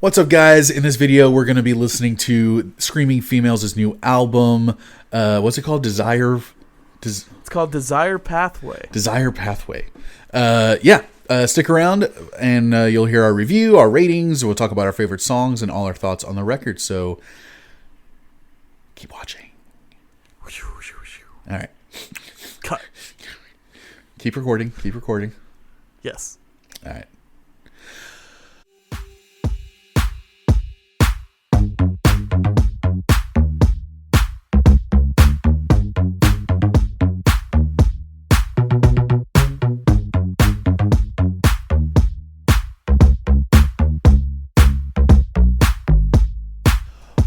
What's up, guys? In this video, we're going to be listening to Screaming Females' new album. What's it called? It's called Desire Pathway. Desire Pathway. Stick around and you'll hear our review, our ratings. We'll talk about our favorite songs and all our thoughts on the record. So keep watching. All right. Cut. Keep recording. Keep recording. Yes. All right.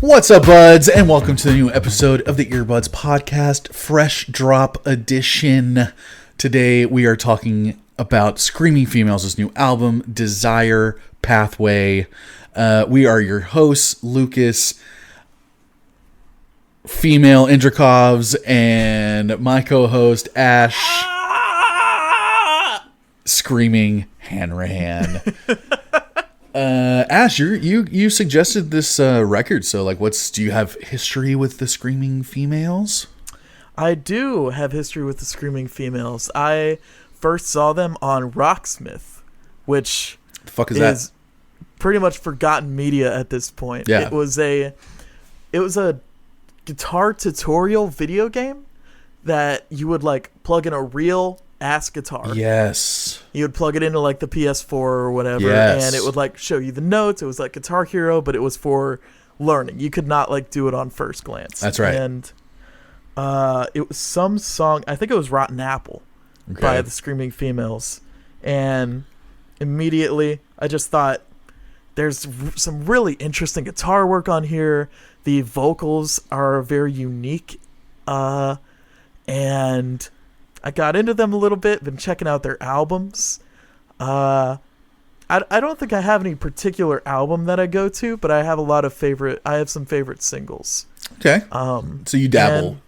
What's up, buds, and welcome to the new episode of the Earbuds Podcast, Fresh Drop Edition. Today we are talking about Screaming Females' new album, Desire Pathway. We are your hosts, Lucas, Female Indrakovs, and my co-host, Ash, Screaming Hanrahan. Ash, you suggested this record, so do you have history with the Screaming Females? I do have history with the Screaming Females. I first saw them on Rocksmith, which The fuck is that? pretty much forgotten media at this point. Yeah. It was a guitar tutorial video game that you would plug in a real ass guitar. Yes. You would plug it into the PS4 or whatever, Yes. and it would show you the notes. It was like Guitar Hero, but it was for learning. You could not do it on first glance. That's right. And it was some song. I think it was Rotten Apple by the Screaming Females, and immediately I just thought there's some really interesting guitar work on here. The vocals are very unique, and I got into them a little bit, been checking out their albums. I don't think I have any particular album that I go to, but I have some favorite singles. Okay. So you dabble.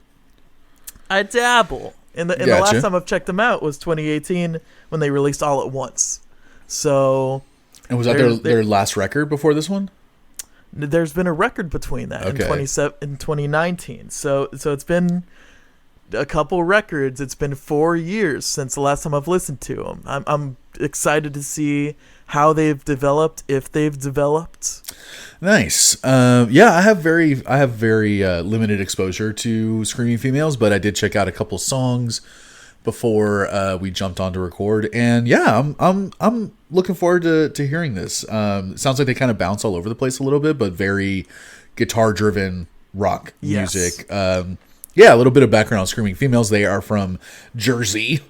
I dabble. And the last time I've checked them out was 2018 when they released All at Once. So. And was that their last record before this one? There's been a record between that in 2019. So it's been a couple records. It's been 4 years since the last time I've listened to them. I'm excited to see how they've developed, if they've developed. Nice. I have very limited exposure to Screaming Females, but I did check out a couple songs before we jumped on to record, and I'm looking forward to hearing this. It sounds like they kind of bounce all over the place a little bit, but very guitar driven rock music. A little bit of background on Screaming Females. They are from Jersey,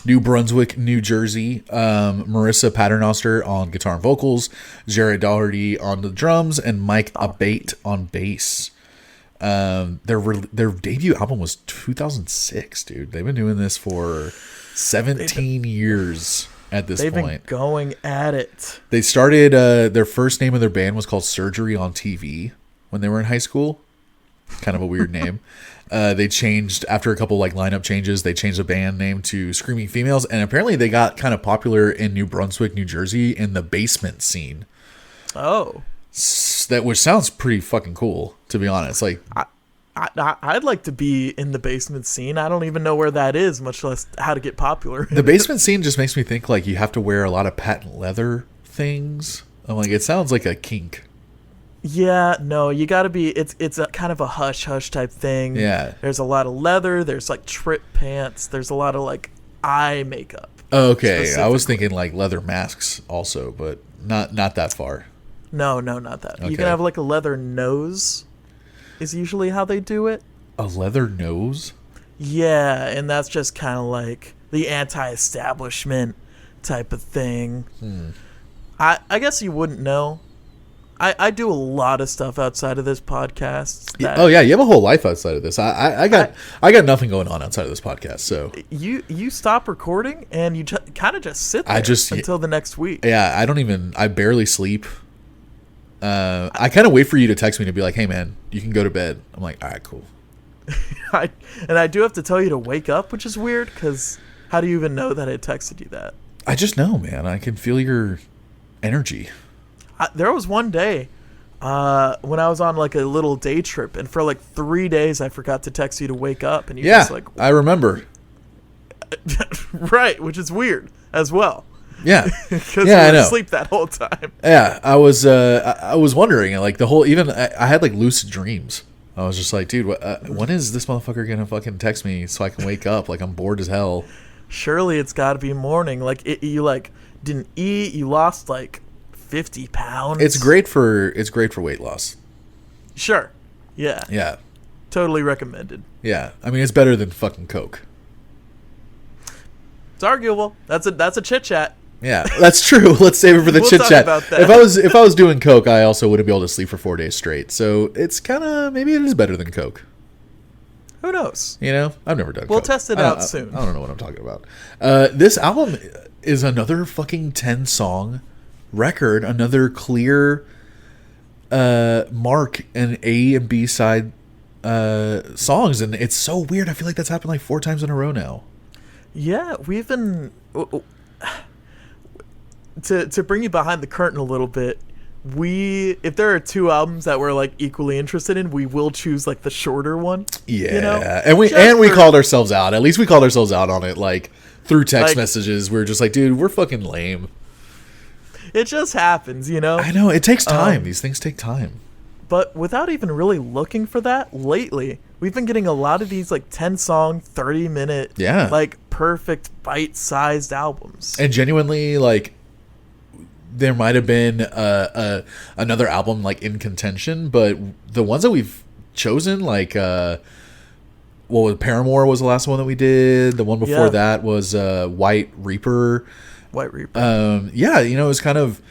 New Brunswick, New Jersey. Marissa Paternoster on guitar and vocals, Jared Doherty on the drums, and Mike Abate on bass. Their debut album was 2006, dude. They've been doing this for 17 years at this point. They've been going at it. They started, their first name of their band was called Surgery on TV when they were in high school. Kind of a weird name. They changed after a couple lineup changes. They changed the band name to Screaming Females, and apparently they got kind of popular in New Brunswick, New Jersey, in the basement scene. Oh, which sounds pretty fucking cool, to be honest. I'd like to be in the basement scene. I don't even know where that is, much less how to get popular. The basement scene just makes me think you have to wear a lot of patent leather things. I'm it sounds like a kink. Yeah, no, you got to be. It's a kind of a hush type thing. Yeah, there's a lot of leather. There's trip pants. There's a lot of eye makeup. Okay, I was thinking leather masks also, but not that far. No, not that. Okay. You can have a leather nose. Is usually how they do it. A leather nose? Yeah, and that's just kind of the anti-establishment type of thing. I guess you wouldn't know. I do a lot of stuff outside of this podcast. You have a whole life outside of this. I got nothing going on outside of this podcast. So you stop recording and you kind of just sit there until the next week. Yeah, I barely sleep. I kind of wait for you to text me to be like, "Hey man, you can go to bed." I'm like, "All right, cool." I do have to tell you to wake up, which is weird because how do you even know that I texted you that? I just know, man. I can feel your energy. There was one day when I was on like a little day trip, and for like 3 days I forgot to text you to wake up, and you just like, I remember. right, which is weird as well. Yeah, because yeah, you I were know. asleep that whole time. Yeah, I was. I was wondering, like the whole. Even I had like lucid dreams. I was just like, dude, when is this motherfucker gonna fucking text me so I can wake up? Like I'm bored as hell. Surely it's got to be morning. Like you like didn't eat. You lost like 50 pounds. It's great for weight loss. Sure. Yeah. Yeah. Totally recommended. Yeah. I mean, it's better than fucking Coke. It's arguable. That's a chit chat. Yeah, that's true. Let's save it for the We'll chit talk chat. about that. If I was doing Coke, I also wouldn't be able to sleep for 4 days straight. So it's kind of, maybe it is better than Coke. Who knows? You know, I've never done. We'll Coke. test it out soon. I don't know what I'm talking about. This album is another fucking 10-song record. Another clear mark and A and B side songs, and it's so weird. I feel like that's happened like 4 times in a row now. Yeah, we've been to bring you behind the curtain a little bit. If there are 2 albums that we're like equally interested in, we will choose like the shorter one. Yeah, you know? and we called ourselves out. At least we called ourselves out on it, like through text messages. We were just like, dude, we're fucking lame. It just happens, you know. I know it takes time. These things take time. But without even really looking for that, lately we've been getting a lot of these like 10-song, 30-minute, like perfect bite-sized albums. And genuinely, like, there might have been another album like in contention, but the ones that we've chosen, like, Paramore was the last one that we did. The one before that was White Reaper. White Reaper. Yeah, you know, it was kind of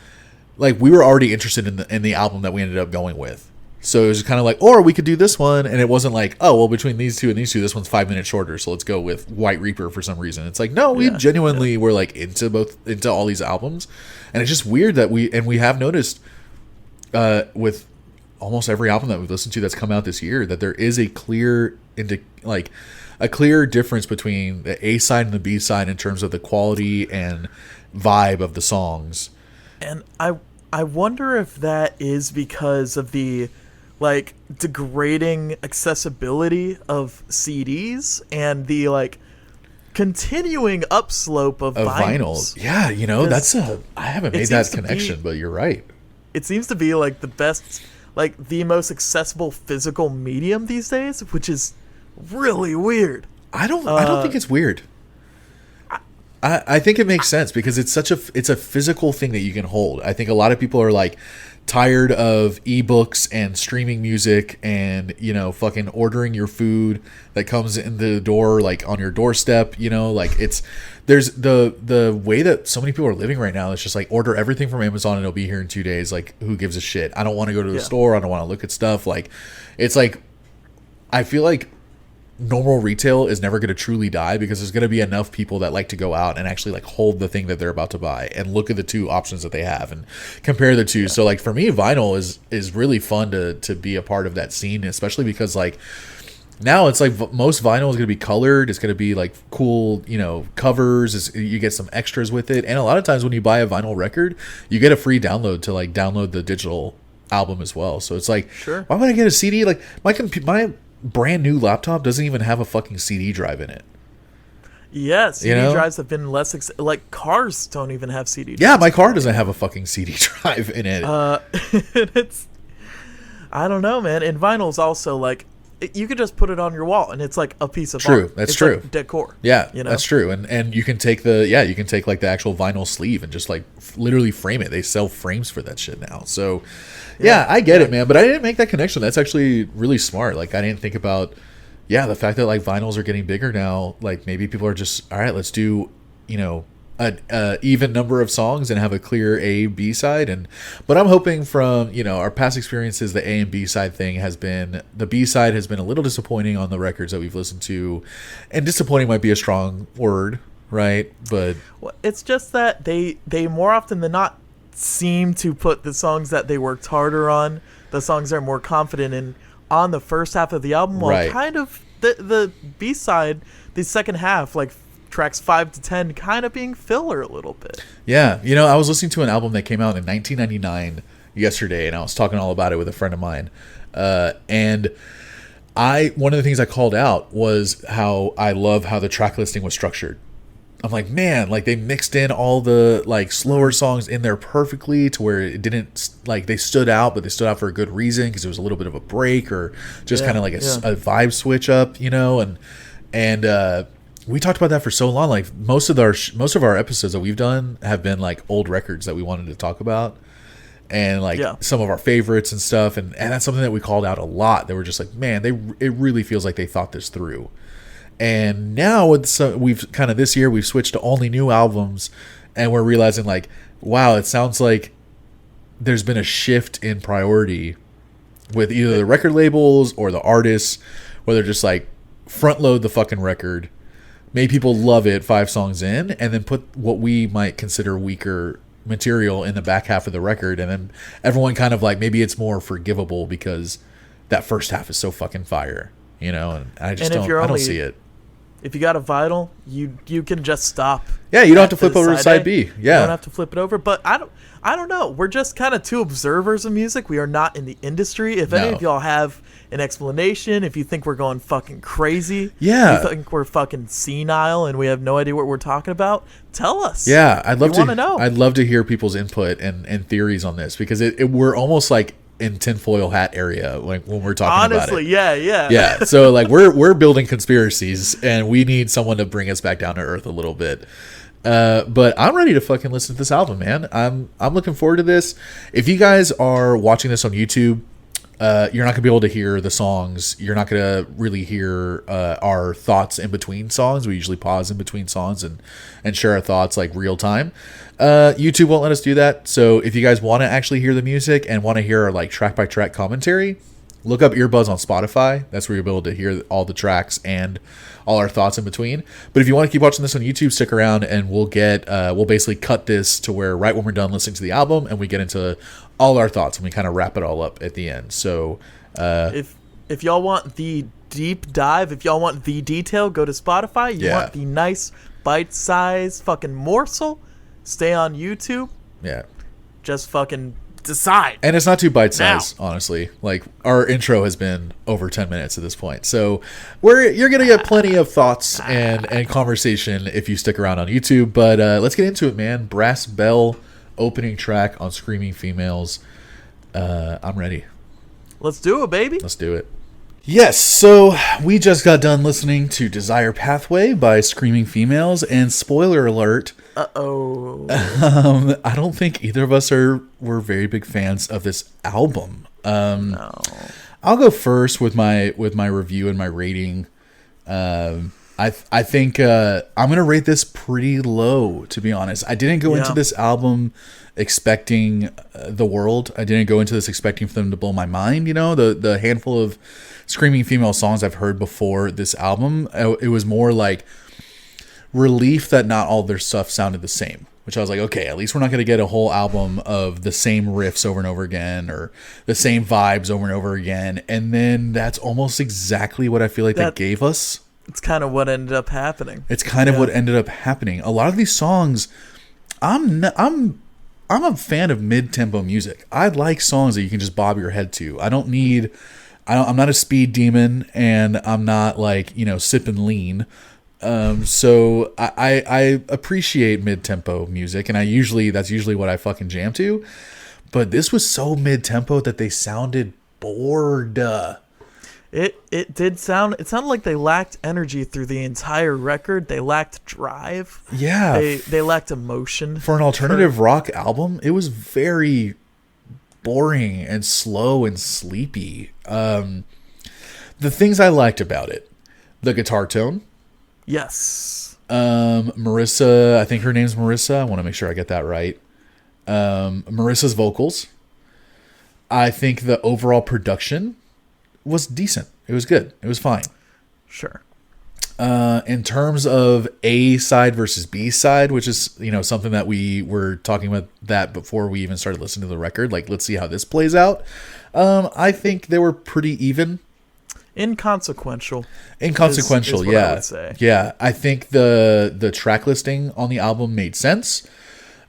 like we were already interested in the album that we ended up going with. So it was kind of like, or we could do this one, and it wasn't like, oh, well, between these two and these two, this one's 5 minutes shorter, so let's go with White Reaper for some reason. It's like, no, we genuinely were like into all these albums, and it's just weird that we have noticed with almost every album that we've listened to that's come out this year that there is a clear difference between the A side and the B side in terms of the quality and vibe of the songs. And I wonder if that is because of the like degrading accessibility of CDs and the like continuing upslope of vinyls. Yeah, you know, I haven't made that connection, but you're right. It seems to be like the best, like the most accessible physical medium these days, which is really weird. I don't think it's weird. I think it makes sense because it's a physical thing that you can hold. I think a lot of people are like tired of ebooks and streaming music and, you know, fucking ordering your food that comes in the door, like on your doorstep, you know, like there's the way that so many people are living right now. It's just like order everything from Amazon and it'll be here in 2 days. Like, who gives a shit? I don't want to go to the store. I don't want to look at stuff. Like, it's like, I feel like normal retail is never going to truly die because there's going to be enough people that like to go out and actually like hold the thing that they're about to buy and look at the 2 options that they have and compare the 2. So like for me, vinyl is really fun to be a part of that scene, especially because like now it's like most vinyl is going to be colored. It's going to be like cool, you know, covers. You get some extras with it. And a lot of times when you buy a vinyl record, you get a free download to like download the digital album as well. So it's like, why would I get a CD? Like my brand new laptop doesn't even have a fucking CD drive in it. Yeah, CD drives have been less like cars don't even have CD drives. Yeah, my car doesn't have a fucking CD drive in it. It's, I don't know, man. And vinyl's also like you could just put it on your wall and it's like a piece of art. That's it's true. Like decor. Yeah, you know? That's true. And you can take like the actual vinyl sleeve and just like literally frame it. They sell frames for that shit now. So yeah, I get it, man. But I didn't make that connection. That's actually really smart. Like I didn't think about the fact that like vinyls are getting bigger now. Like maybe people are just, all right, let's do, you know, a even number of songs and have a clear A B side. But I'm hoping from, you know, our past experiences, the A and B side thing the B side has been a little disappointing on the records that we've listened to, and disappointing might be a strong word, right? But it's just that they more often than not seem to put the songs that they worked harder on, the songs they're more confident in, on the first half of the album, while kind of the B side, the second half, like tracks 5 to 10, kind of being filler a little bit. Yeah, you know, I was listening to an album that came out in 1999 yesterday, and I was talking all about it with a friend of mine. And one of the things I called out was how I love how the track listing was structured. I'm like, man, like they mixed in all the like slower songs in there perfectly to where it didn't like they stood out, but they stood out for a good reason because it was a little bit of a break or just kind of like a vibe switch up, you know. And we talked about that for so long. Like most of our episodes that we've done have been like old records that we wanted to talk about, and like some of our favorites and stuff. And that's something that we called out a lot. They were just like, man, it really feels like they thought this through. And now we've kind of this year we've switched to only new albums, and we're realizing like, wow, it sounds like there's been a shift in priority with either the record labels or the artists, where they're just like front load the fucking record, make people love it 5 songs in, and then put what we might consider weaker material in the back half of the record, and then everyone kind of like maybe it's more forgivable because that first half is so fucking fire, you know. And I just don't see it. If you got a vinyl, you can just stop. Yeah, you don't have to flip over to side B. Yeah, you don't have to flip it over. But I don't know. We're just kind of two observers of music. We are not in the industry. If any of y'all have an explanation, if you think we're going fucking crazy, if you think we're fucking senile and we have no idea what we're talking about, tell us. Yeah, I'd love to know. I'd love to hear people's input and theories on this, because we're almost like in tinfoil hat area like when we're talking about it. Honestly, yeah. Yeah, so like we're building conspiracies, and we need someone to bring us back down to earth a little bit. But I'm ready to fucking listen to this album, man. I'm looking forward to this. If you guys are watching this on YouTube, you're not gonna be able to hear the songs. You're not gonna really hear our thoughts in between songs. We usually pause in between songs and share our thoughts like real time. YouTube won't let us do that. So if you guys want to actually hear the music and want to hear our like track by track commentary, look up Earbuds on Spotify. That's where you'll be able to hear all the tracks and all our thoughts in between. But if you want to keep watching this on YouTube, stick around, and we'll basically cut this to where right when we're done listening to the album, and we get into all our thoughts, and we kind of wrap it all up at the end. So if y'all want the deep dive, if y'all want the detail, go to Spotify. You want the nice bite-sized fucking morsel, stay on YouTube. Yeah. Just fucking decide. And it's not too bite-sized, honestly. Like, our intro has been over 10 minutes at this point. So you're going to get plenty of thoughts and conversation if you stick around on YouTube. But let's get into it, man. Brass Bell opening track on Screaming Females. I'm ready. Let's do it, baby. Let's do it. Yes, so we just got done listening to Desire Pathway by Screaming Females, and spoiler alert, I don't think either of us were very big fans of this album. No. I'll go first with my review and my rating. I think I'm gonna rate this pretty low, to be honest. I didn't go into this album expecting the world. I didn't go into this expecting for them to blow my mind. You know, the handful of Screaming Female songs I've heard before this album, it was more like relief that not all their stuff sounded the same. Which I was like, okay, at least we're not going to get a whole album of the same riffs over and over again, or the same vibes over and over again. And then that's almost exactly what I feel like they gave us. It's kind of what ended up happening. It's kind of what ended up happening. A lot of these songs, I'm a fan of mid-tempo music. I like songs that you can just bob your head to. I'm not a speed demon, and I'm not like, sipping lean. So I appreciate mid-tempo music, and that's usually what I fucking jam to. But this was so mid-tempo that they sounded bored. It sounded like they lacked energy through the entire record. They lacked drive. Yeah. They lacked emotion. For an alternative rock album, it was very boring and slow and sleepy. The things I liked about it, the guitar tone. Yes. Marissa, I think her name's Marissa. I want to make sure I get that right. Marissa's vocals. I think the overall production was decent. It was good. It was fine. Sure. In terms of A side versus B side, which is, something that we were talking about that before we even started listening to the record. Like, let's see how this plays out. I think they were pretty even. Inconsequential. Is what yeah. I would say. Yeah. I think the track listing on the album made sense.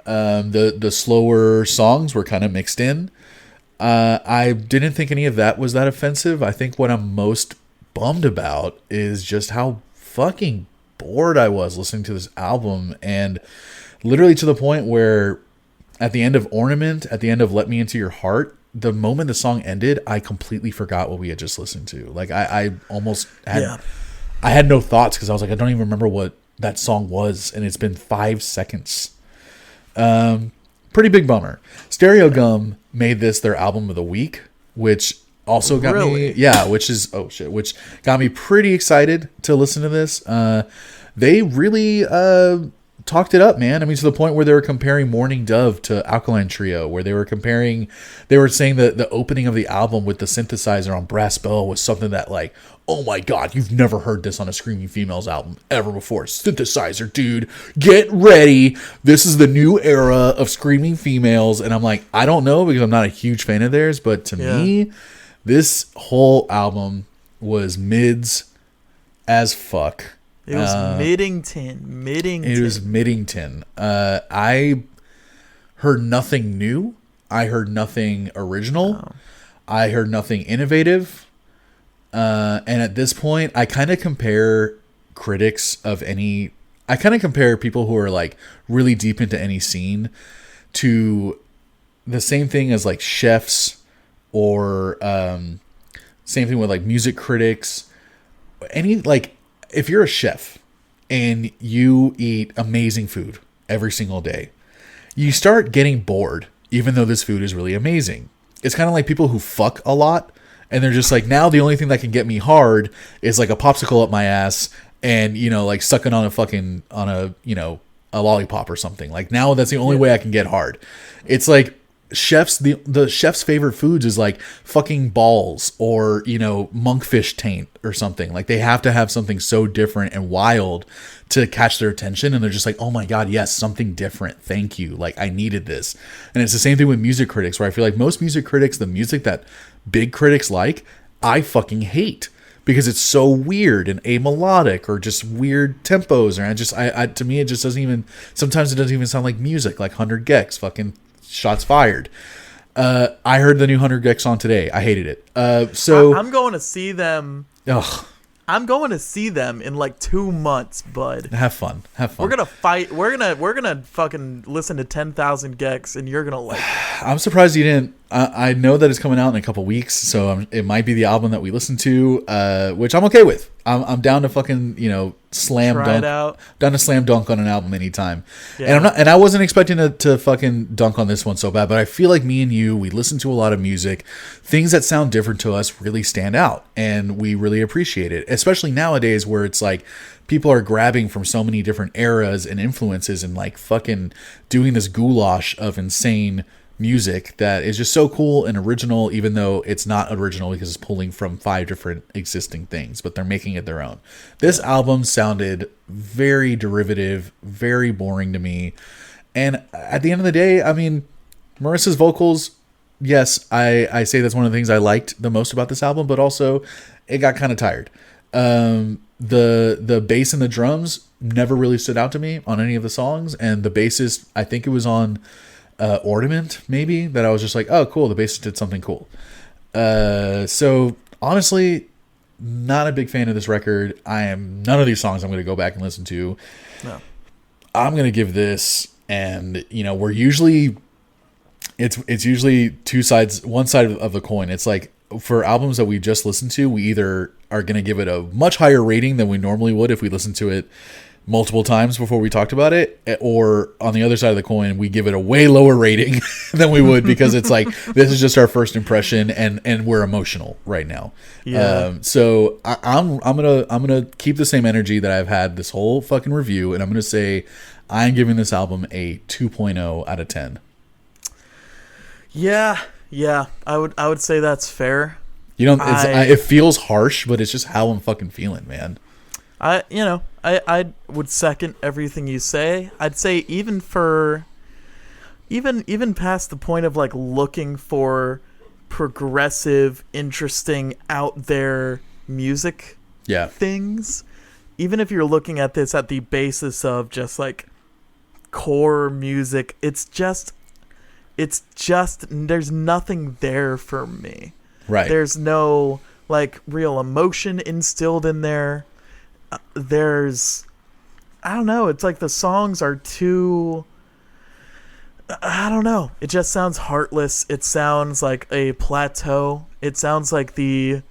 The slower songs were kind of mixed in. I didn't think any of that was that offensive. I think what I'm most bummed about is just how fucking bored I was listening to this album, and literally to the point where at the end of Ornament, at the end of Let Me Into Your Heart, the moment the song ended, I completely forgot what we had just listened to. Like I almost had, I had no thoughts because I was like, I don't even remember what that song was, and it's been 5 seconds. Pretty big bummer. Stereo Gum made this their album of the week, which also got me, which got me pretty excited to listen to this. They really talked it up, man. I mean, to the point where they were comparing Morning Dove to Alkaline Trio, where they were saying that the opening of the album with the synthesizer on Brass Bell was something that, like, oh my god, you've never heard this on a Screaming Females album ever before. Synthesizer, dude, get ready. This is the new era of Screaming Females. And I'm like, I don't know, because I'm not a huge fan of theirs, but to me, this whole album was mids as fuck. It was Middington. It was Middington. I heard nothing new. I heard nothing original. Oh. I heard nothing innovative. And at this point, I kind of compare people who are like really deep into any scene to the same thing as like chefs, or same thing with like music critics. If you're a chef and you eat amazing food every single day, you start getting bored, even though this food is really amazing. It's kind of like people who fuck a lot, and they're just like, now the only thing that can get me hard is like a popsicle up my ass and, like sucking on a lollipop or something. Like, now that's the only way I can get hard. It's like, the chef's favorite foods is like fucking balls or monkfish taint or something. Like, they have to have something so different and wild to catch their attention, and they're just like, oh my god, yes, something different, thank you, like I needed this. And it's the same thing with music critics, where I feel like most music critics, the music that big critics like, I fucking hate, because it's so weird and amelodic, or just weird tempos, or to me it just doesn't even, sometimes it doesn't even sound like music, like 100 Gex, fucking shots fired. I heard the new 100 Gex song today. I hated it. So I'm going to see them. Ugh. I'm going to see them in like 2 months, bud. Have fun. We're gonna fight. We're gonna fucking listen to 10,000 Gex, and you're gonna like it. I'm surprised you didn't. I know that it's coming out in a couple weeks, so it might be the album that we listen to, which I'm okay with. I'm down to fucking slam Try dunk. it out. Down to slam dunk on an album anytime. Yeah. And I wasn't expecting to fucking dunk on this one so bad, but I feel like me and you, we listen to a lot of music. Things that sound different to us really stand out, and we really appreciate it, especially nowadays where it's like people are grabbing from so many different eras and influences and like fucking doing this goulash of insane music that is just so cool and original, even though it's not original because it's pulling from 5 different existing things, but they're making it their own. This album sounded very derivative, very boring to me. And at the end of the day, I mean, Marissa's vocals, yes, I say that's one of the things I liked the most about this album, but also it got kind of tired. The bass and the drums never really stood out to me on any of the songs, and the bassist, I think it was on Ornament, maybe, that I was just like, oh cool, the bassist did something cool. So honestly, not a big fan of this record. None of these songs I'm going to go back and listen to. No. I'm going to give this, and we're usually, it's usually one side of the coin. It's like, for albums that we just listened to, we either are going to give it a much higher rating than we normally would if we listened to it multiple times before we talked about it, or on the other side of the coin, we give it a way lower rating than we would, because it's like, this is just our first impression, and we're emotional right now. So I'm gonna keep the same energy that I've had this whole fucking review, and I'm gonna say I'm giving this album a 2.0 out of 10. Yeah, I would say that's fair. It feels harsh, but it's just how I'm fucking feeling, man. I would second everything you say. I'd say even past the point of like looking for progressive, interesting, out there music things, even if you're looking at this at the basis of just like core music, it's it's just there's nothing there for me. Right. There's no like real emotion instilled in there. There's, I don't know. It's like the songs are too, I don't know. It just sounds heartless. It sounds like a plateau. It sounds like the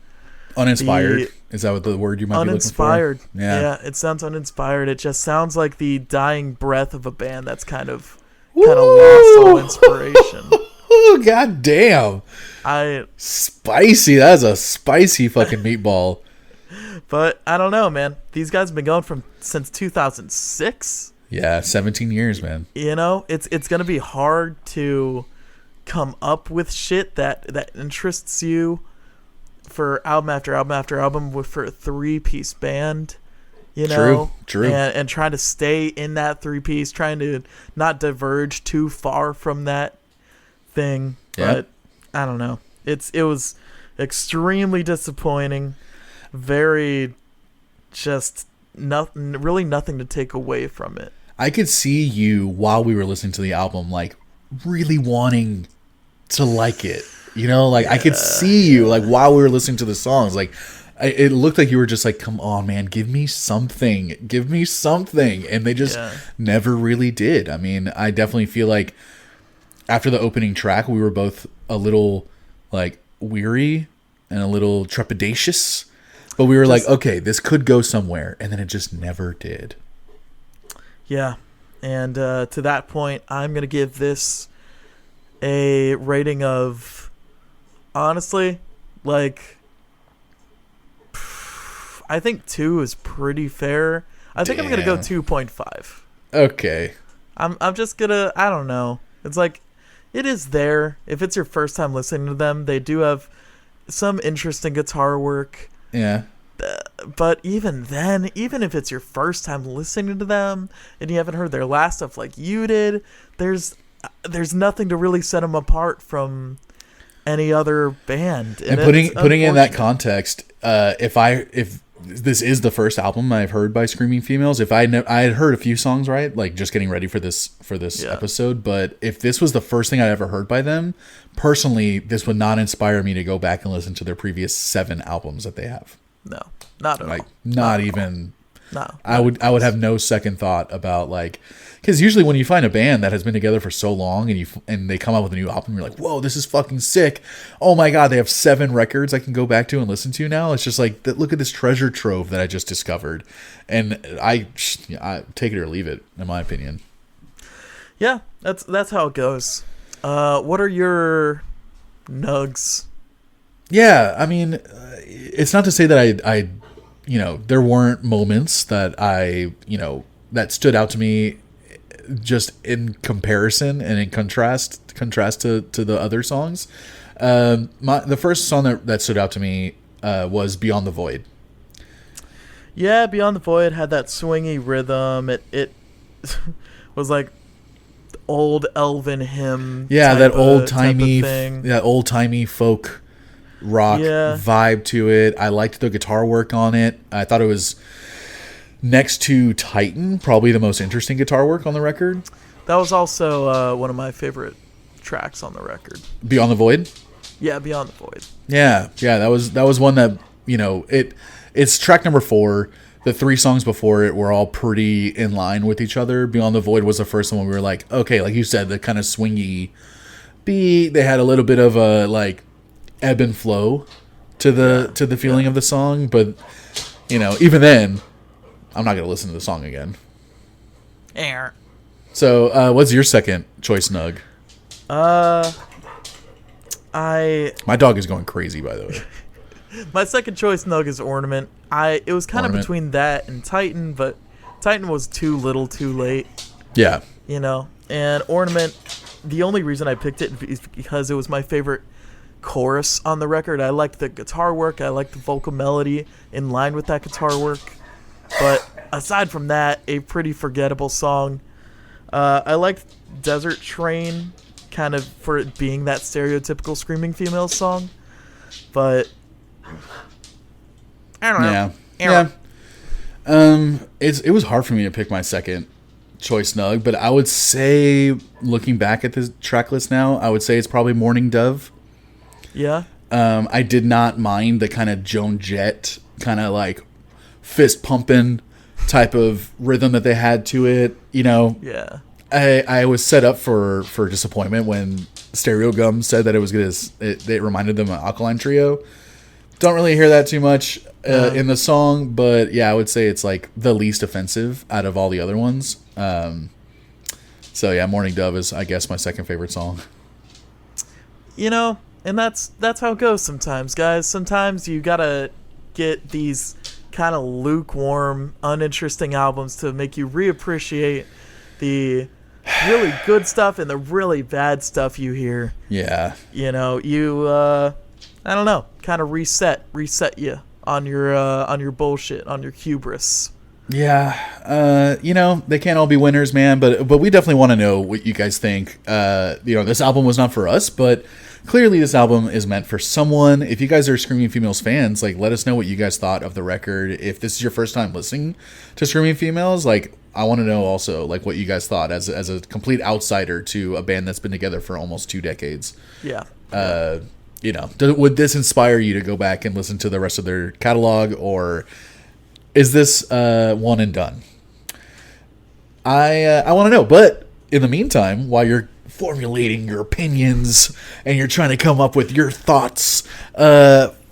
uninspired. Is that what the word you might be looking for? Uninspired. Yeah, it sounds uninspired. It just sounds like the dying breath of a band that's kind of lost all inspiration. Oh, god damn. Spicy. That's a spicy fucking meatball. But I don't know, man. These guys have been going since 2006. Yeah, 17 years, man. You know, it's going to be hard to come up with shit that interests you for album after album after album for a 3-piece band. You know, true, and trying to stay in that 3-piece, trying to not diverge too far from that thing. But I don't know. It was extremely disappointing. Very, just really nothing to take away from it. I could see you while we were listening to the album, like really wanting to like it. You know, like I could see you like while we were listening to the songs, like. It looked like you were just like, come on, man, give me something. And they just never really did. I mean, I definitely feel like after the opening track, we were both a little like weary and a little trepidatious. But we were like, okay, this could go somewhere. And then it just never did. Yeah. And to that point, I'm going to give this a rating of, honestly, like... I think 2 is pretty fair. I think I'm going to go 2.5. Okay. I'm just going to, I don't know. It's like, it is there. If it's your first time listening to them, they do have some interesting guitar work. Yeah. But even then, even if it's your first time listening to them and you haven't heard their last stuff like you did, there's nothing to really set them apart from any other band. And putting in that context, if this is the first album I've heard by Screaming Females, if I had heard a few songs, right, like just getting ready for this episode, but if this was the first thing I ever heard by them, personally, this would not inspire me to go back and listen to their previous 7 albums that they have. No, not at all. Not even. No, I would have no second thought about like, because usually when you find a band that has been together for so long and they come out with a new album, you're like, whoa, this is fucking sick. Oh my god, they have 7 records I can go back to and listen to now. It's just like, look at this treasure trove that I just discovered, and I take it or leave it, in my opinion. Yeah, that's how it goes. What are your nugs? Yeah, I mean, it's not to say that I there weren't moments that that stood out to me just in comparison and in contrast to the other songs. The first song that stood out to me was Beyond the Void. Yeah, Beyond the Void had that swingy rhythm. It was like old elven hymn. Yeah, that old timey folk rock vibe to it. I liked the guitar work on it. I thought it was, next to Titan, probably the most interesting guitar work on the record. That was also one of my favorite tracks on the record. Beyond the Void? Yeah, Beyond the Void. Yeah, that was one that, it's track number 4. The 3 songs before it were all pretty in line with each other. Beyond the Void was the first one where we were like, okay, like you said, the kind of swingy beat. They had a little bit of a like ebb and flow to the feeling of the song, but even then, I'm not gonna listen to the song again. So, what's your second choice nug? My dog is going crazy, by the way. My second choice nug is Ornament. It was kind of between that and Titan, but Titan was too little too late. Yeah. And Ornament, the only reason I picked it is because it was my favorite chorus on the record. I liked the guitar work. I liked the vocal melody in line with that guitar work. But aside from that, a pretty forgettable song. I liked Desert Train, kind of for it being that stereotypical Screaming Female song. But I don't know. Yeah. It was hard for me to pick my second choice, Nug, but I would say, looking back at this track list now, I would say it's probably Morning Dove. Yeah. I did not mind the kind of Joan Jett, kind of like fist pumping type of rhythm that they had to it. You know, Yeah. I was set up for disappointment when Stereo Gum said that it reminded them of Alkaline Trio. Don't really hear that too much in the song, but yeah, I would say it's like the least offensive out of all the other ones. So yeah, Morning Dove is, I guess, my second favorite song. You know, and that's how it goes sometimes, guys. Sometimes you gotta get these kind of lukewarm, uninteresting albums to make you reappreciate the really good stuff and the really bad stuff you hear. Yeah. You know, I don't know, kind of reset you on your bullshit, on your hubris. Yeah, you know, they can't all be winners, man, but we definitely want to know what you guys think. You know, this album was not for us, but clearly this album is meant for someone. If you guys are Screaming Females fans, like, let us know what you guys thought of the record. If this is your first time listening to Screaming Females, like, I want to know also, like, what you guys thought as a complete outsider to a band that's been together for almost 2 decades. Yeah. You know, would this inspire you to go back and listen to the rest of their catalog, or is this one and done? I want to know. But in the meantime, while you're formulating your opinions and you're trying to come up with your thoughts,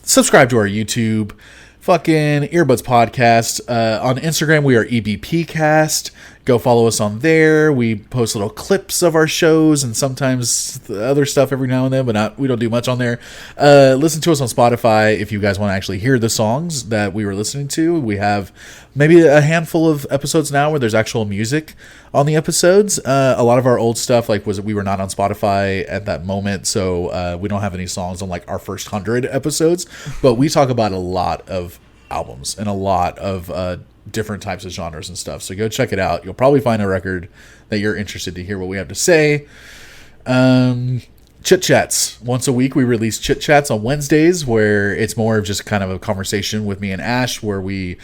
subscribe to our YouTube, fucking Earbuds Podcast. On Instagram, we are EBPcast. Go follow us on there. We post little clips of our shows and sometimes the other stuff every now and then, but we don't do much on there. Listen to us on Spotify if you guys want to actually hear the songs that we were listening to. We have maybe a handful of episodes now where there's actual music on the episodes. A lot of our old stuff, like, we were not on Spotify at that moment, so we don't have any songs on like our first 100 episodes, but we talk about a lot of albums and a lot of different types of genres and stuff, so go check it out. You'll probably find a record that you're interested to hear what we have to say. Chit Chats. Once a week we release Chit Chats on Wednesdays, where it's more of just kind of a conversation with me and Ash, where we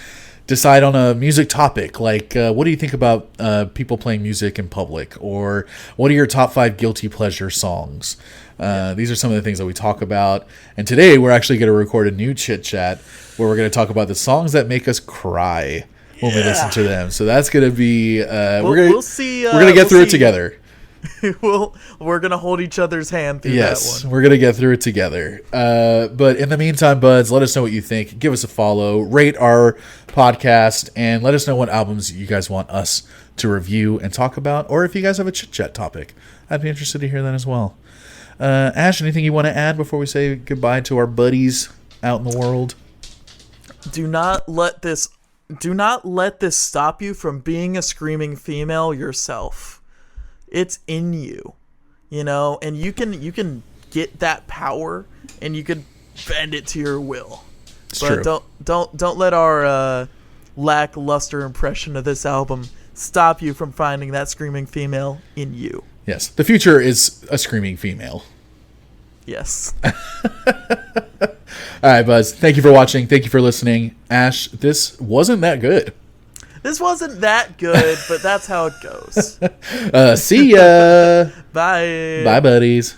decide on a music topic, like what do you think about people playing music in public, or what are your top 5 guilty pleasure songs. These are some of the things that we talk about, and today we're actually going to record a new Chit Chat where we're going to talk about the songs that make us cry when we listen to them. So that's going to be we'll see. We're going to get through it together. We're going to hold each other's hand through that one. We're going to get through it together. But in the meantime, buds, let us know what you think. Give us a follow, rate our podcast, and let us know what albums you guys want us to review and talk about, or if you guys have a Chit Chat topic. I'd be interested to hear that as well. Ash, anything you want to add before we say goodbye to our buddies out in the world? Do not let this stop you from being a screaming female yourself. It's in you, you know, and you can get that power and you can bend it to your will. It's but true. Don't let our lackluster impression of this album stop you from finding that screaming female in you. Yes, the future is a screaming female. Yes. All right, Buzz. Thank you for watching. Thank you for listening. Ash, this wasn't that good. This wasn't that good, but that's how it goes. See ya. Bye. Bye, buddies.